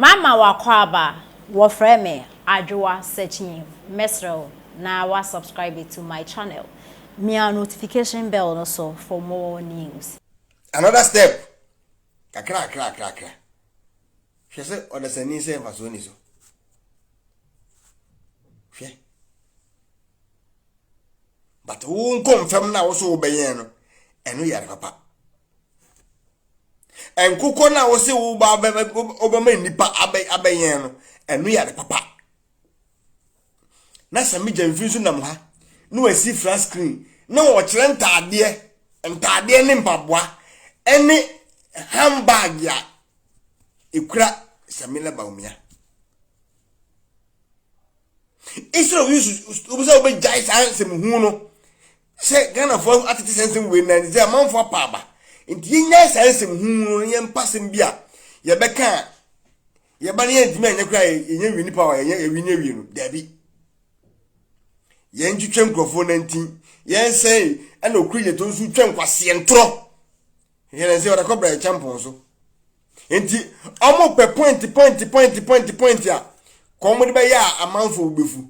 Mama wakwaba wofreme adwa searching mesro na wa subscribe to my channel. Me a notification bell also for more news. Another step. Kakra. She said or the sending say fasoni so. She. But who confirm now also obey no. Enu yare papa. En kuko na wo se wo ba obama nipa abayen no enu yare papa na sami jamfinsu nam ha no asi flat screen na wo kire ntade ne mpaboa ene handbag ya ekura samila Bawumia isro wisu obusa obe jai sanse mu hu no se Ghana for atete sense we na nze amanfo apaba nti nya sanse mu hu no ye mpasem bia ye beka ye ba ne yentime anya kura ye wini power ye wini wi no dabi ye ntwetwe nkrofo nantin ye say ana okruye to nsu twa nkwase ntro ye na say odakobra e champion so nti omo pe point ya komo de be ya amanfo obefu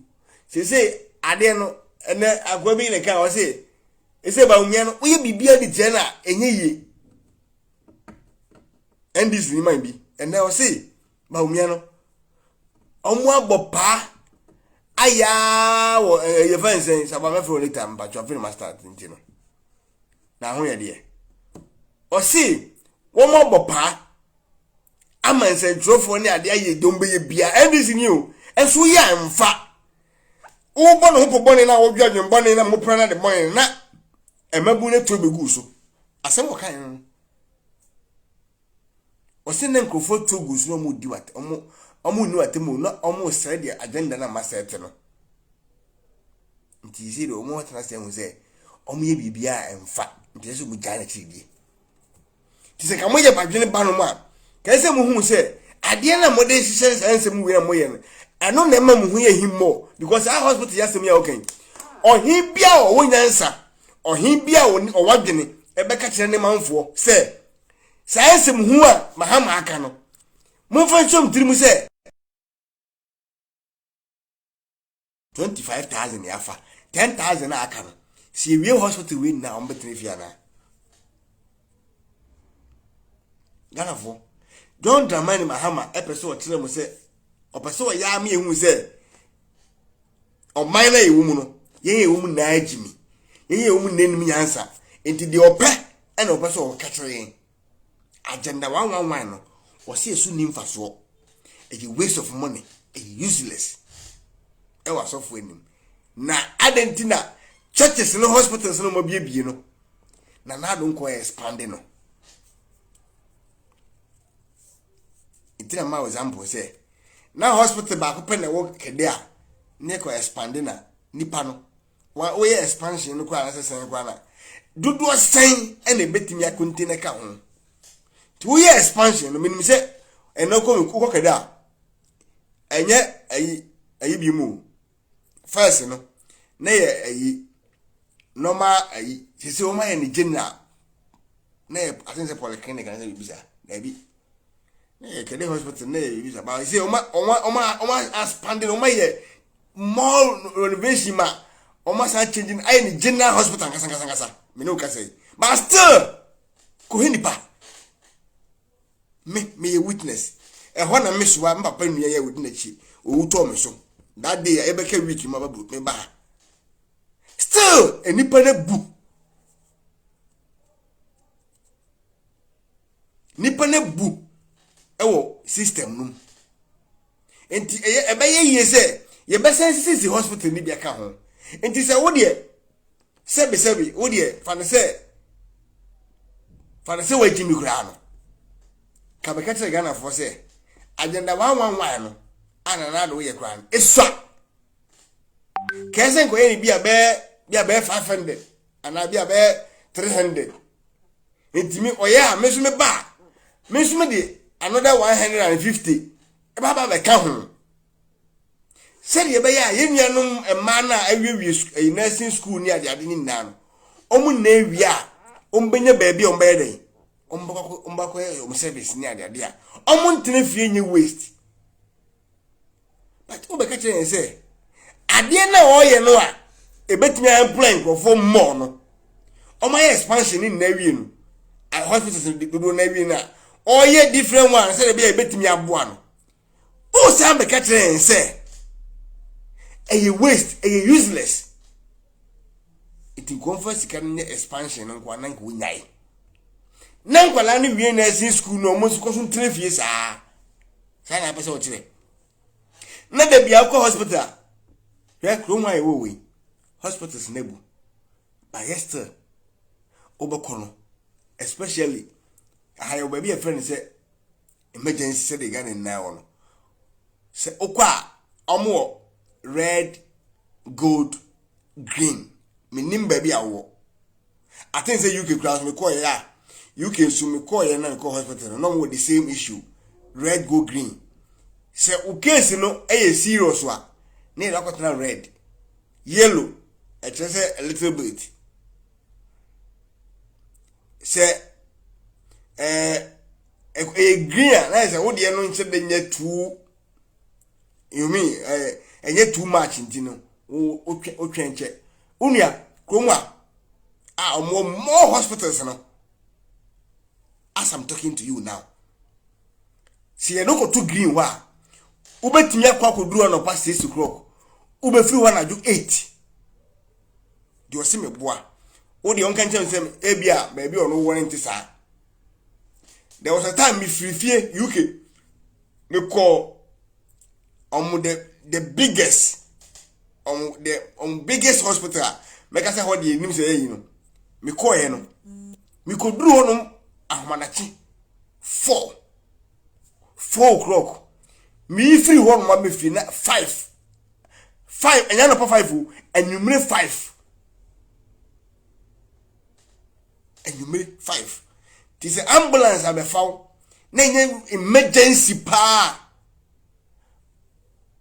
say ade no ene agwa bi ne ka o say ese Bawumia no oye bibia di tie na enye ye NDC ni man bi ene o say Bawumia no omo abopa aya wo ye fansen sababa for later mba twa film master ntino na ho ye de o say wo mo abopa amanse trofo ni ade aye dombe ye bia NDC ni o enso ya mfa wo bo no ho boni na wo dwadwen boni na mo pra na de boni na emabu ne to begu so asem wo kan o se na nkrofo to gu so no mo di wat omo ni watemu na omo sere de agenda na masete no nti isi de omo tana se hu se omo ye bibia emfa nti se mu jana chidi ti se kamo ye badwene ba no ma ka se mu hu se ade na mo de hihye sense mu we na mo ye no ano na ma mu hu ye himmo because our hospital yasem ya okay ohin bia o wonyansa ohin bia o wadwene e be ka kire ne manfo se sense mu hu a mahama aka no mo fa chom tiri mu se 25,000 yafa 10,000 aka no si we hospital we na on betene fia na Ghana for don't dramani mahama episode tire mu se opeso ya me ehu se o man na ewu mu no ye ewu mu na agimi ye ewu mu nanim nyansa enti de ope e na opeso o katre agenda 111 no o se esu ni mfaso a waste of money a useless e wa sofo enim na adentina churches no hospitals no mo biebie no na do nko expand no itina ma example say na hospital ba ko pene wo kede a ne ko expand na nipa no wa o ye expansion no ko asese ko na dudu sen e na betimi akontina ka ho ti wo ye expansion no minim say enoko ko kede a enye ayi bi mu first no na ye ayi normal ayi sisi o ma ye ni general na ye asense polyclinic na bi bisa na bi na ye kede hospital na ye bisa ba sisi o ma expanding o ma ye more renovation ma o ma sa changing ayi ni general hospital kasa me no ka say but still ko hinipa me ye witness e ho na me so wa papa nua ye witness chi o to me so that day I beke week ma babu me ba still enipa na bu nipa na bu ewo system num enti e be ye se ye be sense hospital ni bia ka ho enti se wo de sebi wo de fa ne se wa jimi kura no ka be ka tere Ghana for se agenda 111 no anana do ye kran eswa kesen ko eni bia be 500 ana bia be 300 entimi oya mesu me ba mesu me de another 150 e ba be ka ho se de be ya ye nuanom ema na awie nursing school ni ade ni nna no omu na awie a ombenya ba bia omba ye den ombako service ni ade a omu ntene fie nye waste be ka kire say ade na o ye no a ebetimi employ nkofo more no o ma expansion in na wie no hospitals do na wie na o ye different one say be ebetimi aboa no o say be ka kire say a waste a useless it conference can expansion nkwa na nko nyai na nkwala ni wie na sin school no mo so 3 years say na pese o kire na da bia ko hospital ya kroma e wo we hospitals nebu but yesterday obekono especially ahayo baby a friend say emergency say they got in now no say okwa omo red gold green minim baby awo I think say UK class me call ya UK so me call ya na call hospital no with the same issue red gold green say o case no e serious wa na e rakotana red yellow it is a little bit say green na say wo de no nche de nya too you mean enye too much ntino o twenche unia kromwa more hospitals no as I'm talking to you now see you no go too green wa ubetimi akwa koduru no past 6 o'clock ube free one aju 8 di o se me boa o de onka nchem sem ebia baby ono won ntisa there was a time me free fie UK me call the biggest biggest hospital make say how the nim say you know me call here no me koduru honum ahmanachi 4 o'clock me free one ma me free na 5 enya no pa 5 and you make 5 and you make 5 this ambulance abe found na emergency pa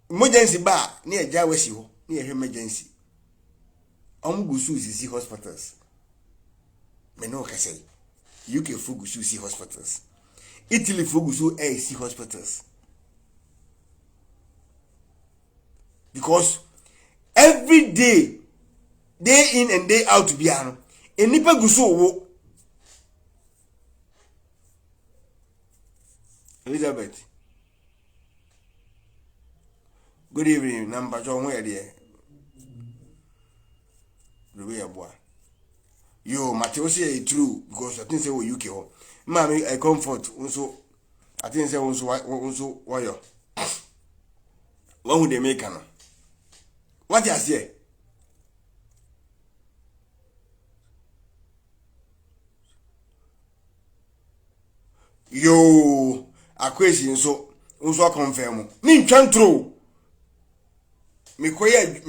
emergency ba na eja wasi ho na emergency gusu si hospitals me no ka say UK fogusu si hospitals Italy fogusu AC hospitals because every day in and day out biano enipa gusu wo Elizabeth good evening number jo where there Ruby Abua yo Mateo say true because I think say we UK ho mama I comfort also I think say also why one who they make no what you say yo akwesi nso confirm me ntwa ntro me koye